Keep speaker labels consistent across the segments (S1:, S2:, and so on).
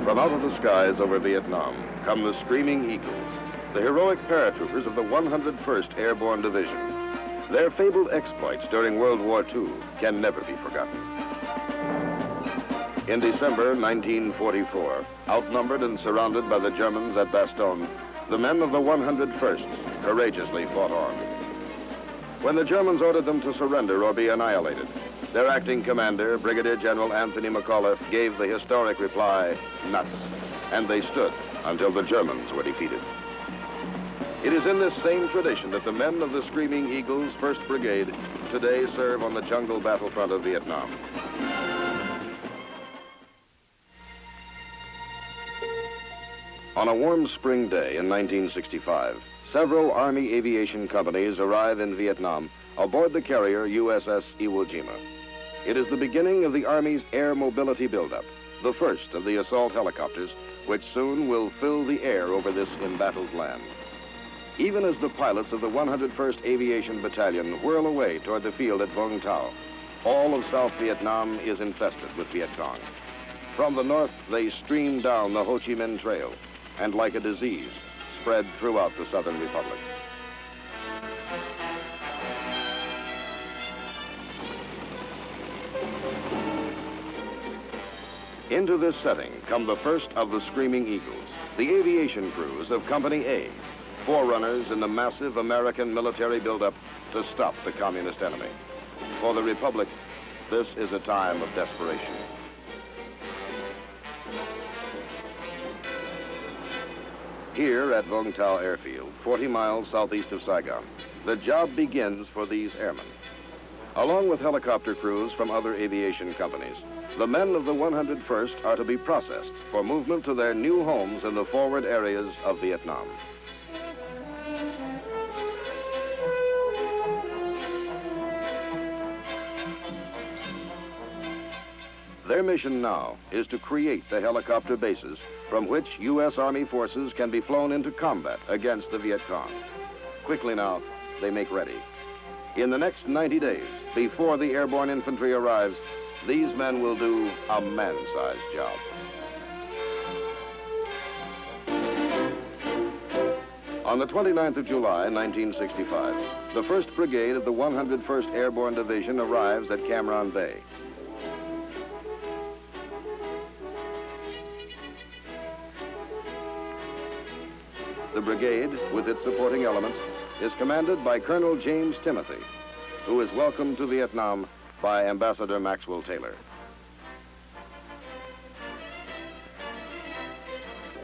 S1: From out of the skies over Vietnam come the Screaming Eagles, the heroic paratroopers of the 101st Airborne Division. Their fabled exploits during World War II can never be forgotten. In December 1944, outnumbered and surrounded by the Germans at Bastogne, the men of the 101st courageously fought on. When the Germans ordered them to surrender or be annihilated, their acting commander, Brigadier General Anthony McAuliffe, gave the historic reply, nuts, and they stood until the Germans were defeated. It is in this same tradition that the men of the Screaming Eagles, 1st Brigade, today serve on the jungle battlefront of Vietnam. On a warm spring day in 1965, several Army aviation companies arrive in Vietnam aboard the carrier USS Iwo Jima. It is the beginning of the Army's air mobility buildup, the first of the assault helicopters, which soon will fill the air over this embattled land. Even as the pilots of the 101st Aviation Battalion whirl away toward the field at Vung Tau, all of South Vietnam is infested with Viet Cong. From the north, they stream down the Ho Chi Minh Trail, and like a disease, spread throughout the Southern Republic. Into this setting come the first of the Screaming Eagles, the aviation crews of Company A, forerunners in the massive American military buildup to stop the communist enemy. For the Republic, this is a time of desperation. Here at Vung Tau Airfield, 40 miles southeast of Saigon, the job begins for these airmen. Along with helicopter crews from other aviation companies, the men of the 101st are to be processed for movement to their new homes in the forward areas of Vietnam. Their mission now is to create the helicopter bases from which U.S. Army forces can be flown into combat against the Viet Cong. Quickly now, they make ready. In the next 90 days, before the airborne infantry arrives, these men will do a man-sized job. On the 29th of July, 1965, the 1st Brigade of the 101st Airborne Division arrives at Cam Ranh Bay. The brigade, with its supporting elements, is commanded by Colonel James Timothy, who is welcomed to Vietnam by Ambassador Maxwell Taylor,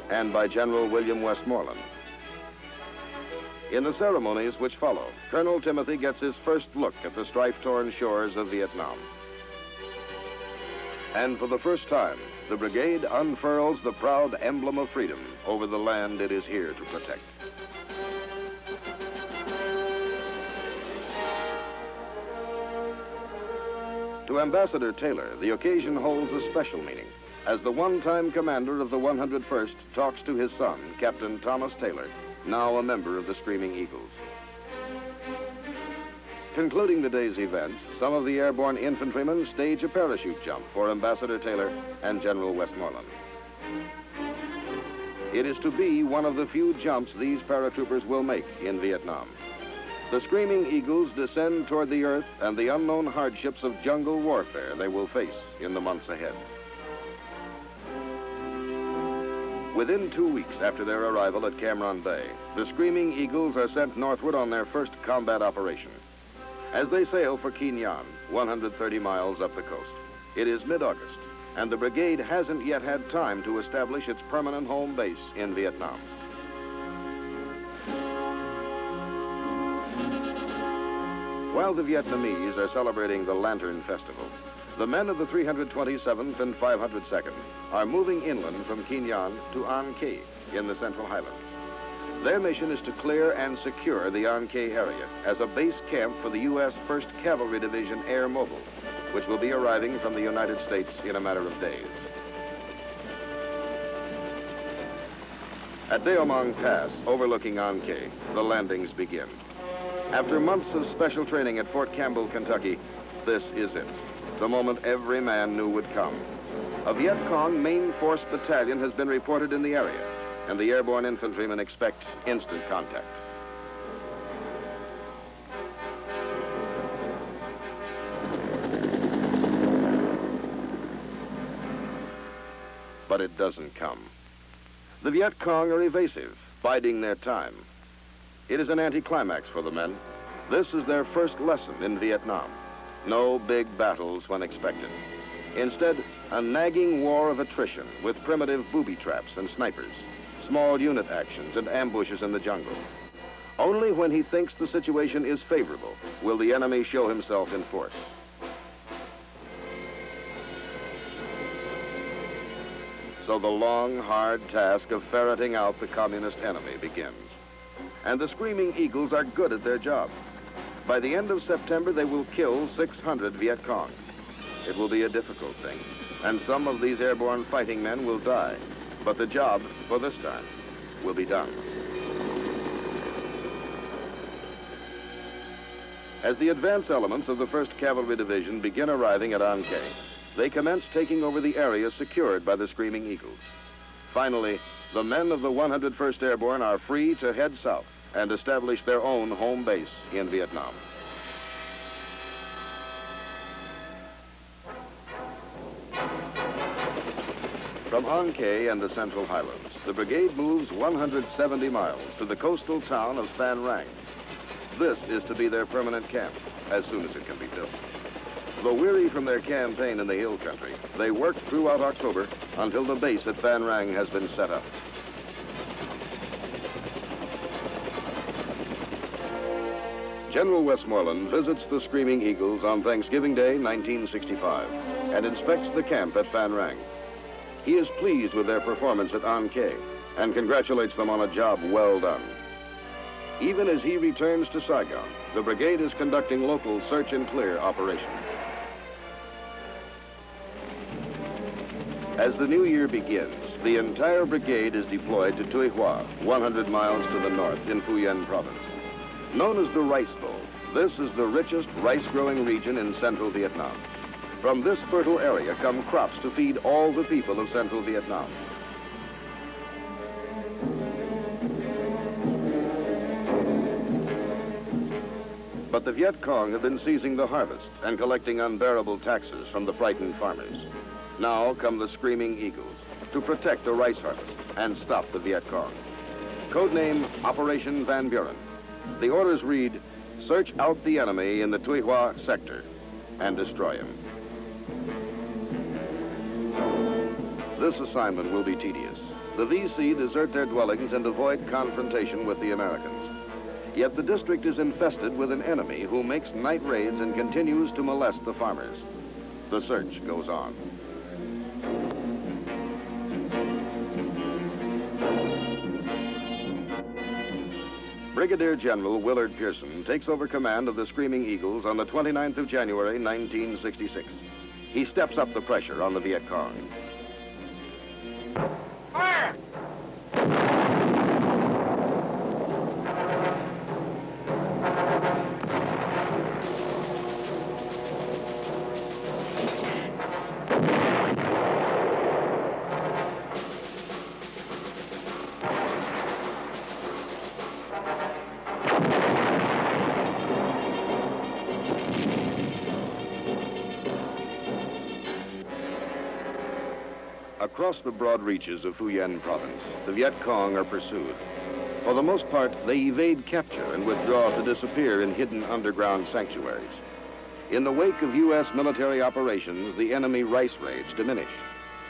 S1: and by General William Westmoreland. In the ceremonies which follow, Colonel Timothy gets his first look at the strife-torn shores of Vietnam. And for the first time, the brigade unfurls the proud emblem of freedom over the land it is here to protect. To Ambassador Taylor, the occasion holds a special meaning, as the one-time commander of the 101st talks to his son, Captain Thomas Taylor, now a member of the Screaming Eagles. Concluding the day's events, some of the airborne infantrymen stage a parachute jump for Ambassador Taylor and General Westmoreland. It is to be one of the few jumps these paratroopers will make in Vietnam. The Screaming Eagles descend toward the earth and the unknown hardships of jungle warfare they will face in the months ahead. Within 2 weeks after their arrival at Cam Ranh Bay, the Screaming Eagles are sent northward on their first combat operation. As they sail for Quy Nhon, 130 miles up the coast, it is mid-August, and the brigade hasn't yet had time to establish its permanent home base in Vietnam. While the Vietnamese are celebrating the Lantern Festival, the men of the 327th and 502nd are moving inland from Quy Nhon to An Khê in the Central Highlands. Their mission is to clear and secure the An Khê area as a base camp for the U.S. 1st Cavalry Division Air Mobile, which will be arriving from the United States in a matter of days. At Deo Mang Pass, overlooking An Khê, the landings begin. After months of special training at Fort Campbell, Kentucky, this is it, the moment every man knew would come. A Viet Cong main force battalion has been reported in the area, and the airborne infantrymen expect instant contact. But it doesn't come. The Viet Cong are evasive, biding their time. It is an anticlimax for the men. This is their first lesson in Vietnam. No big battles when expected. Instead, a nagging war of attrition with primitive booby traps and snipers, small unit actions and ambushes in the jungle. Only when he thinks the situation is favorable will the enemy show himself in force. So the long, hard task of ferreting out the communist enemy begins. And the Screaming Eagles are good at their job. By the end of September, they will kill 600 Viet Cong. It will be a difficult thing, and some of these airborne fighting men will die. But the job, for this time, will be done. As the advance elements of the 1st Cavalry Division begin arriving at An Khe, they commence taking over the area secured by the Screaming Eagles. Finally, the men of the 101st Airborne are free to head south and establish their own home base in Vietnam. From An Khe and the Central Highlands, the brigade moves 170 miles to the coastal town of Phan Rang. This is to be their permanent camp, as soon as it can be built. Though weary from their campaign in the hill country, they worked throughout October until the base at Phan Rang has been set up. General Westmoreland visits the Screaming Eagles on Thanksgiving Day, 1965, and inspects the camp at Phan Rang. He is pleased with their performance at An Khe and congratulates them on a job well done. Even as he returns to Saigon, the brigade is conducting local search and clear operations. As the new year begins, the entire brigade is deployed to Tuy Hoa, 100 miles to the north in Phu Yen province. Known as the Rice Bowl, this is the richest rice-growing region in central Vietnam. From this fertile area come crops to feed all the people of central Vietnam. But the Viet Cong have been seizing the harvest and collecting unbearable taxes from the frightened farmers. Now come the Screaming Eagles to protect the rice harvest and stop the Viet Cong. Codename Operation Van Buren. The orders read, search out the enemy in the Tuy Hoa sector and destroy him. This assignment will be tedious. The VC desert their dwellings and avoid confrontation with the Americans. Yet the district is infested with an enemy who makes night raids and continues to molest the farmers. The search goes on. Brigadier General Willard Pearson takes over command of the Screaming Eagles on the 29th of January, 1966. He steps up the pressure on the Viet Cong.
S2: Fire!
S1: Across the broad reaches of Phu Yen province, the Viet Cong are pursued. For the most part, they evade capture and withdraw to disappear in hidden underground sanctuaries. In the wake of U.S. military operations, the enemy rice raids diminish.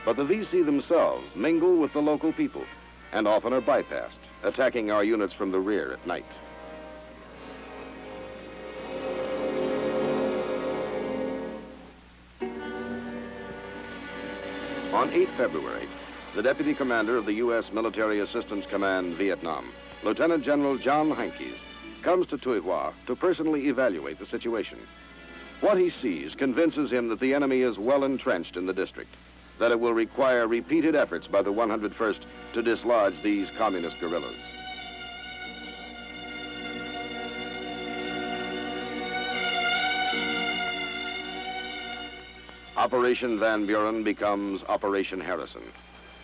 S1: But the VC themselves mingle with the local people and often are bypassed, attacking our units from the rear at night. On 8 February, the Deputy Commander of the U.S. Military Assistance Command, Vietnam, Lieutenant General John Hankes, comes to Tuy Hoa to personally evaluate the situation. What he sees convinces him that the enemy is well entrenched in the district, that it will require repeated efforts by the 101st to dislodge these communist guerrillas. Operation Van Buren becomes Operation Harrison.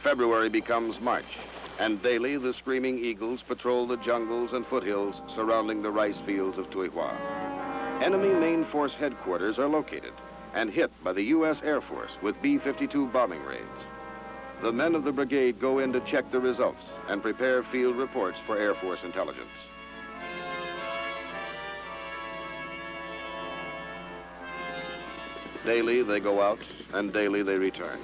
S1: February becomes March, and daily the Screaming Eagles patrol the jungles and foothills surrounding the rice fields of Tuihua. Enemy main force headquarters are located and hit by the U.S. Air Force with B-52 bombing raids. The men of the brigade go in to check the results and prepare field reports for Air Force intelligence. Daily they go out, and daily they return.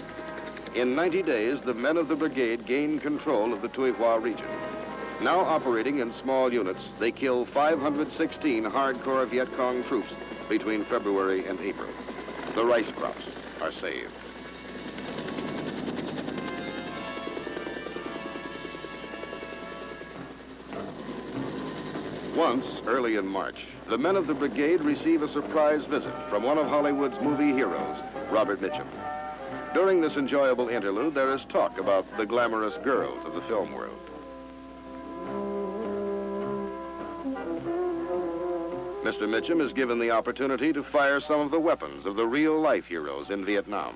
S1: In 90 days, the men of the brigade gain control of the Tuihua region. Now operating in small units, they kill 516 hardcore Viet Cong troops between February and April. The rice crops are saved. Once, early in March, the men of the brigade receive a surprise visit from one of Hollywood's movie heroes, Robert Mitchum. During this enjoyable interlude, there is talk about the glamorous girls of the film world. Mr. Mitchum is given the opportunity to fire some of the weapons of the real-life heroes in Vietnam.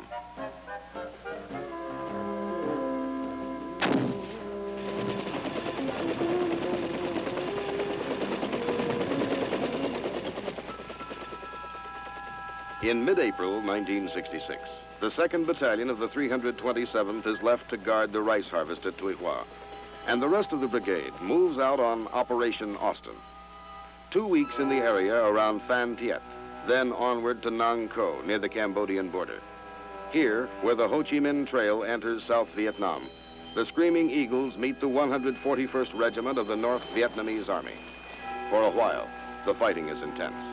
S1: In mid-April 1966, the 2nd Battalion of the 327th is left to guard the rice harvest at Tuihua, and the rest of the brigade moves out on Operation Austin. 2 weeks in the area around Phan Thiet, then onward to Nang Co, near the Cambodian border. Here, where the Ho Chi Minh Trail enters South Vietnam, the Screaming Eagles meet the 141st Regiment of the North Vietnamese Army. For a while, the fighting is intense.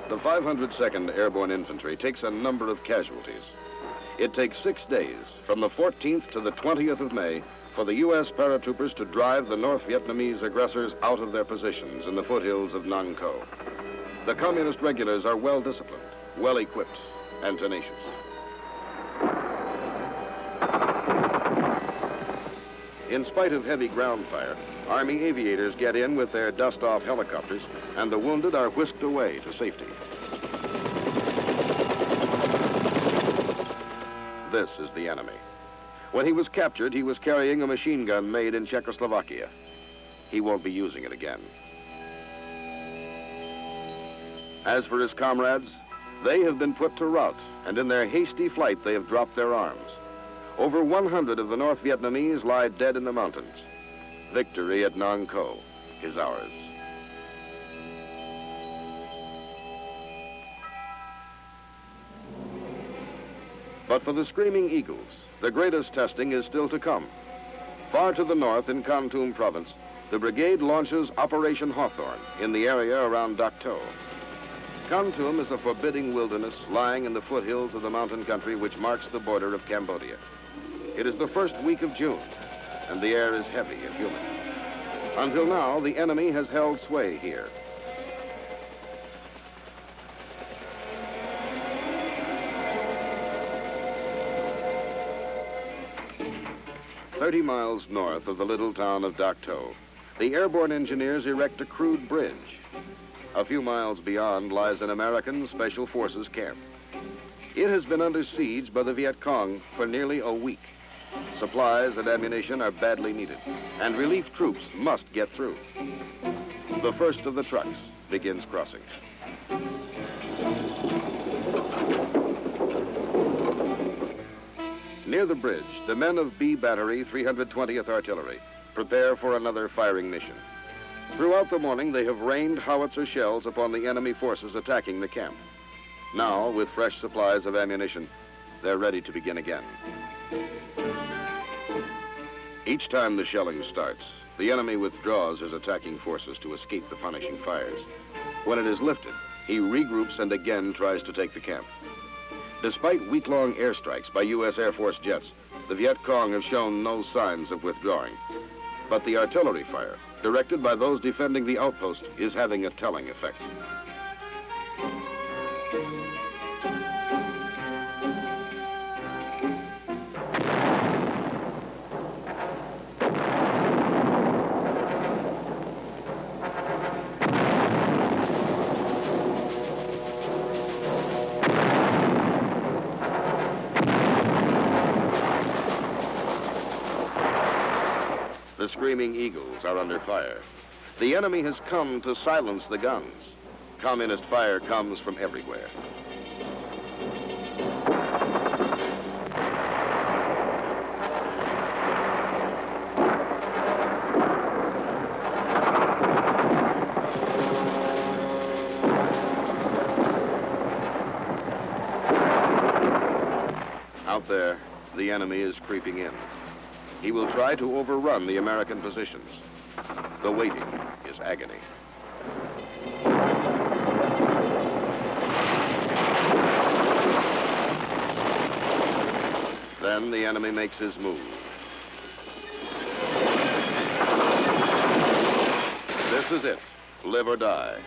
S1: The 502nd Airborne Infantry takes a number of casualties. It takes 6 days, from the 14th to the 20th of May, for the U.S. paratroopers to drive the North Vietnamese aggressors out of their positions in the foothills of Nang Co. The Communist regulars are well-disciplined, well-equipped, and tenacious. In spite of heavy ground fire, Army aviators get in with their dust-off helicopters, and the wounded are whisked away to safety. This is the enemy. When he was captured, he was carrying a machine gun made in Czechoslovakia. He won't be using it again. As for his comrades, they have been put to rout, and in their hasty flight, they have dropped their arms. Over 100 of the North Vietnamese lie dead in the mountains. Victory at Nang Co is ours. But for the Screaming Eagles, the greatest testing is still to come. Far to the north in Kon Tum province, the brigade launches Operation Hawthorne in the area around Dak To. Kon Tum is a forbidding wilderness lying in the foothills of the mountain country which marks the border of Cambodia. It is the first week of June, and the air is heavy and humid. Until now, the enemy has held sway here. "30 miles north of the little town of Dak To, the airborne engineers erect a crude bridge. A few miles beyond lies an American Special Forces camp. It has been under siege by the Viet Cong for nearly a week. Supplies and ammunition are badly needed, and relief troops must get through. The first of the trucks begins crossing. Near the bridge, the men of B Battery, 320th Artillery, prepare for another firing mission. Throughout the morning, they have rained howitzer shells upon the enemy forces attacking the camp. Now, with fresh supplies of ammunition, they're ready to begin again. Each time the shelling starts, the enemy withdraws his attacking forces to escape the punishing fires. When it is lifted, he regroups and again tries to take the camp. Despite week-long airstrikes by U.S. Air Force jets, the Viet Cong have shown no signs of withdrawing. But the artillery fire, directed by those defending the outpost, is having a telling effect. The Screaming Eagles are under fire. The enemy has come to silence the guns. Communist fire comes from everywhere. Out there, the enemy is creeping in. He will try to overrun the American positions. The waiting is agony. Then the enemy makes his move. This is it, live or die.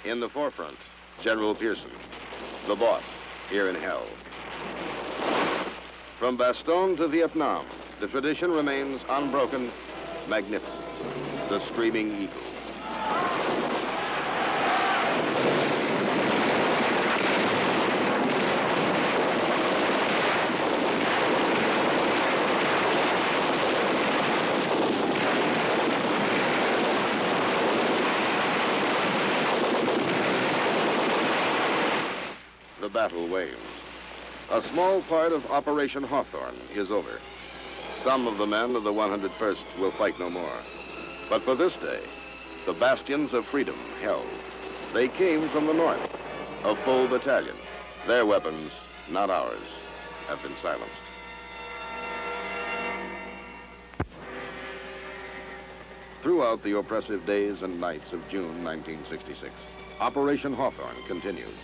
S1: In the forefront, General Pearson, the boss, here in hell. From Bastogne to Vietnam, the tradition remains unbroken, magnificent. The Screaming Eagle. The battle wanes. A small part of Operation Hawthorne is over. Some of the men of the 101st will fight no more. But for this day, the bastions of freedom held. They came from the north, a full battalion. Their weapons, not ours, have been silenced. Throughout the oppressive days and nights of June 1966, Operation Hawthorne continues.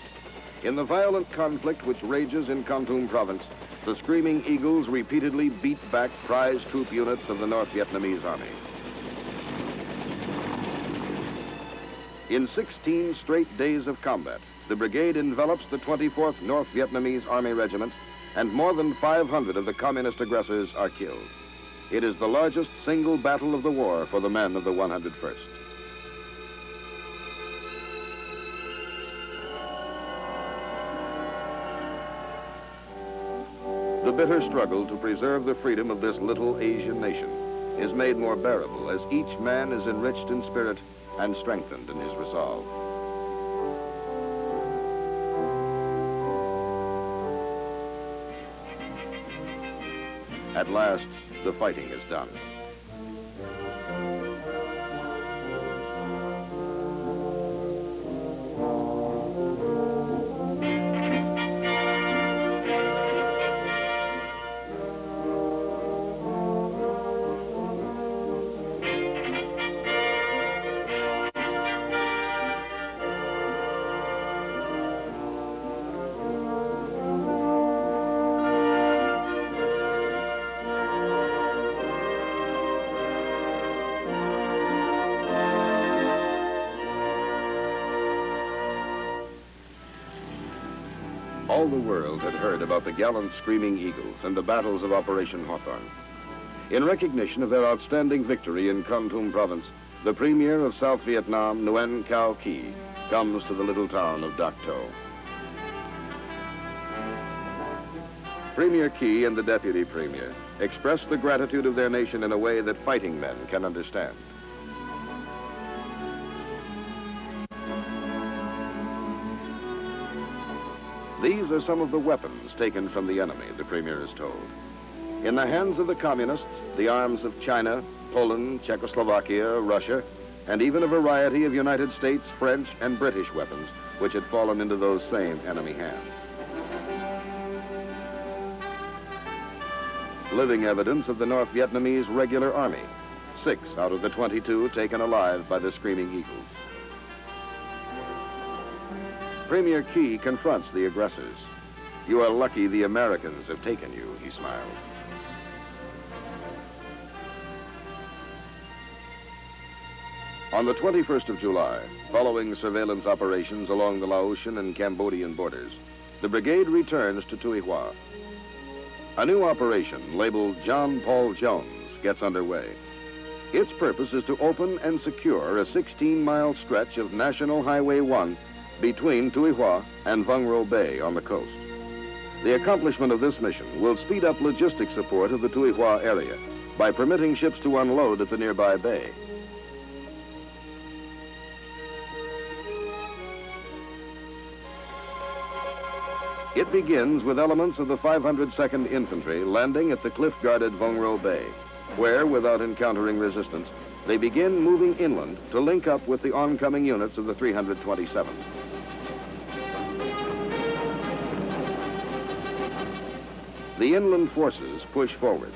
S1: In the violent conflict which rages in Kon Tum province, the Screaming Eagles repeatedly beat back prize troop units of the North Vietnamese Army. In 16 straight days of combat, the brigade envelops the 24th North Vietnamese Army Regiment, and more than 500 of the communist aggressors are killed. It is the largest single battle of the war for the men of the 101st. The bitter struggle to preserve the freedom of this little Asian nation is made more bearable as each man is enriched in spirit and strengthened in his resolve. At last, the fighting is done. All the world had heard about the gallant Screaming Eagles and the battles of Operation Hawthorne. In recognition of their outstanding victory in Kon Tum province, the premier of South Vietnam, Nguyen Cao Ky, comes to the little town of Dak To. Premier Ky and the deputy premier express the gratitude of their nation in a way that fighting men can understand. These are some of the weapons taken from the enemy, the premier is told. In the hands of the communists, the arms of China, Poland, Czechoslovakia, Russia, and even a variety of United States, French, and British weapons, which had fallen into those same enemy hands. Living evidence of the North Vietnamese regular army, 6 out of the 22 taken alive by the Screaming Eagles. Premier Key confronts the aggressors. "You are lucky the Americans have taken you," he smiles. On the 21st of July, following surveillance operations along the Laotian and Cambodian borders, the brigade returns to Tuy Hoa. A new operation labeled John Paul Jones gets underway. Its purpose is to open and secure a 16-mile stretch of National Highway 1 between Tuy Hoa and Vung Ro Bay on the coast. The accomplishment of this mission will speed up logistic support of the Tuy Hoa area by permitting ships to unload at the nearby bay. It begins with elements of the 502nd Infantry landing at the cliff-guarded Vung Ro Bay, where, without encountering resistance, they begin moving inland to link up with the oncoming units of the 327th. The inland forces push forward,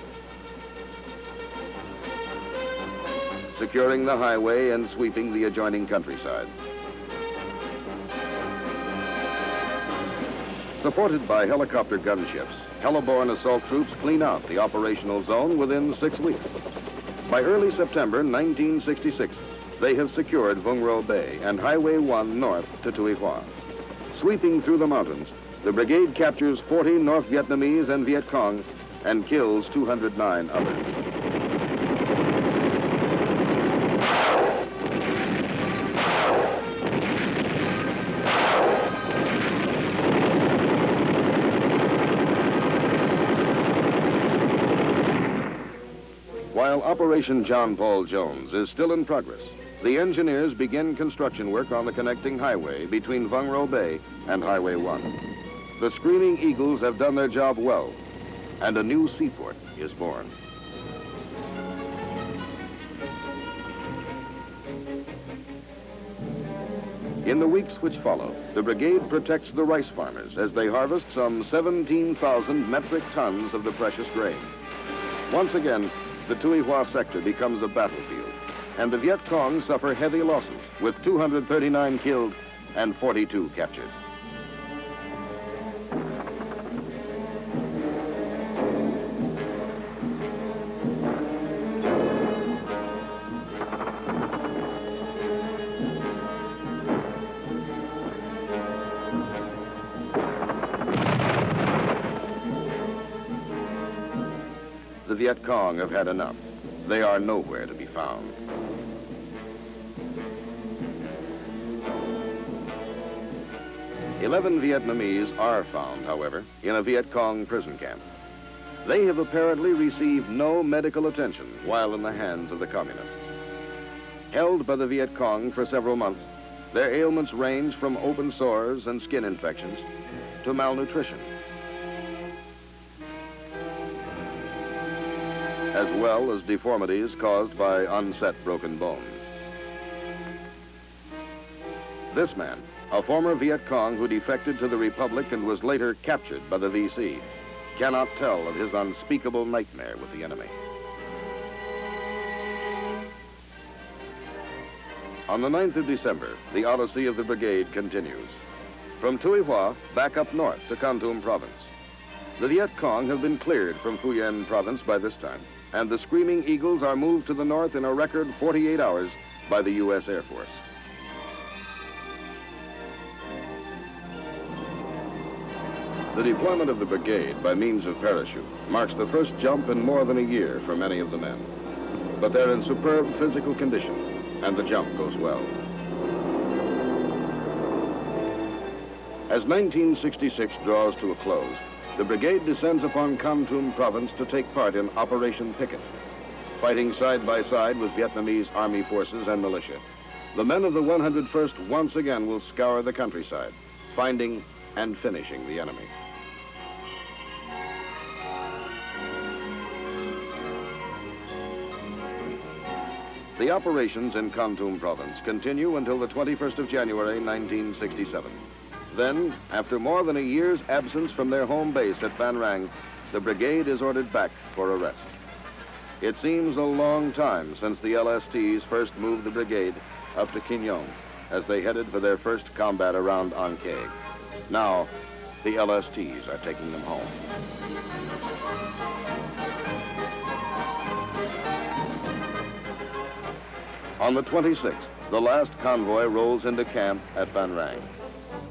S1: securing the highway and sweeping the adjoining countryside. Supported by helicopter gunships, heliborne assault troops clean out the operational zone within 6 weeks. By early September 1966, they have secured Vung Ro Bay and Highway 1 north to Tuy Hoa. Sweeping through the mountains, the brigade captures 40 North Vietnamese and Viet Cong and kills 209 others. While Operation John Paul Jones is still in progress, the engineers begin construction work on the connecting highway between Vung Ro Bay and Highway 1. The Screaming Eagles have done their job well, and a new seaport is born. In the weeks which follow, the brigade protects the rice farmers as they harvest some 17,000 metric tons of the precious grain. Once again, the Tuy Hoa sector becomes a battlefield, and the Viet Cong suffer heavy losses, with 239 killed and 42 captured. The Viet Cong have had enough. They are nowhere to be found. "11 Vietnamese are found, however, in a Viet Cong prison camp. They have apparently received no medical attention while in the hands of the communists. Held by the Viet Cong for several months, their ailments range from open sores and skin infections to malnutrition, as well as deformities caused by unset broken bones. This man, a former Viet Cong who defected to the Republic and was later captured by the VC, cannot tell of his unspeakable nightmare with the enemy. On the 9th of December, the odyssey of the brigade continues. From Tuy Hoa, back up north to Kon Tum province. The Viet Cong have been cleared from Phu Yen province by this time, and the Screaming Eagles are moved to the north in a record 48 hours by the U.S. Air Force. The deployment of the brigade by means of parachute marks the first jump in more than a year for many of the men. But they're in superb physical condition, and the jump goes well. As 1966 draws to a close, the brigade descends upon Kon Tum province to take part in Operation Picket. Fighting side by side with Vietnamese army forces and militia, the men of the 101st once again will scour the countryside, finding and finishing the enemy. The operations in Kon Tum province continue until the 21st of January, 1967. Then, after more than a year's absence from their home base at Phan Rang, the brigade is ordered back for a rest. It seems a long time since the LSTs first moved the brigade up to Kin Yong, as they headed for their first combat around Ankeag. Now, the LSTs are taking them home. On the 26th, the last convoy rolls into camp at Van Rang.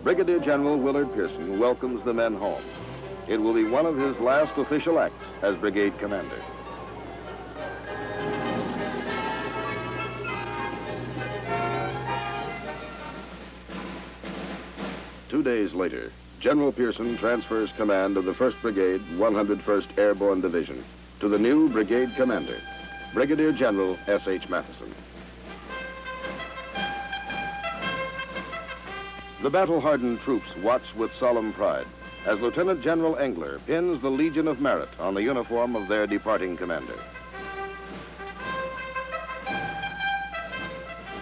S1: Brigadier General Willard Pearson welcomes the men home. It will be one of his last official acts as brigade commander. Two days later, General Pearson transfers command of the 1st Brigade, 101st Airborne Division to the new brigade commander, Brigadier General S.H. Matheson. The battle-hardened troops watch with solemn pride as Lieutenant General Engler pins the Legion of Merit on the uniform of their departing commander.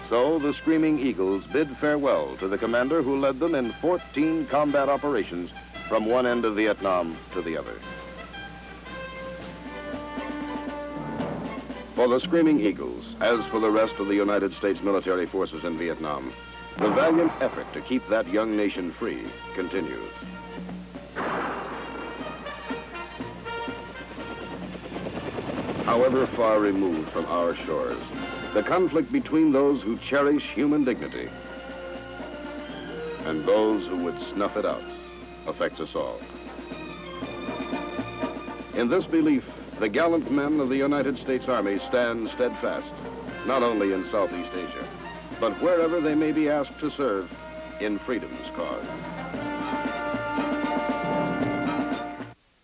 S1: So the Screaming Eagles bid farewell to the commander who led them in 14 combat operations from one end of Vietnam to the other. For the Screaming Eagles, as for the rest of the United States military forces in Vietnam, the valiant effort to keep that young nation free continues. However far removed from our shores, the conflict between those who cherish human dignity and those who would snuff it out affects us all. In this belief, the gallant men of the United States Army stand steadfast, not only in Southeast Asia, but wherever they may be asked to serve in freedom's cause.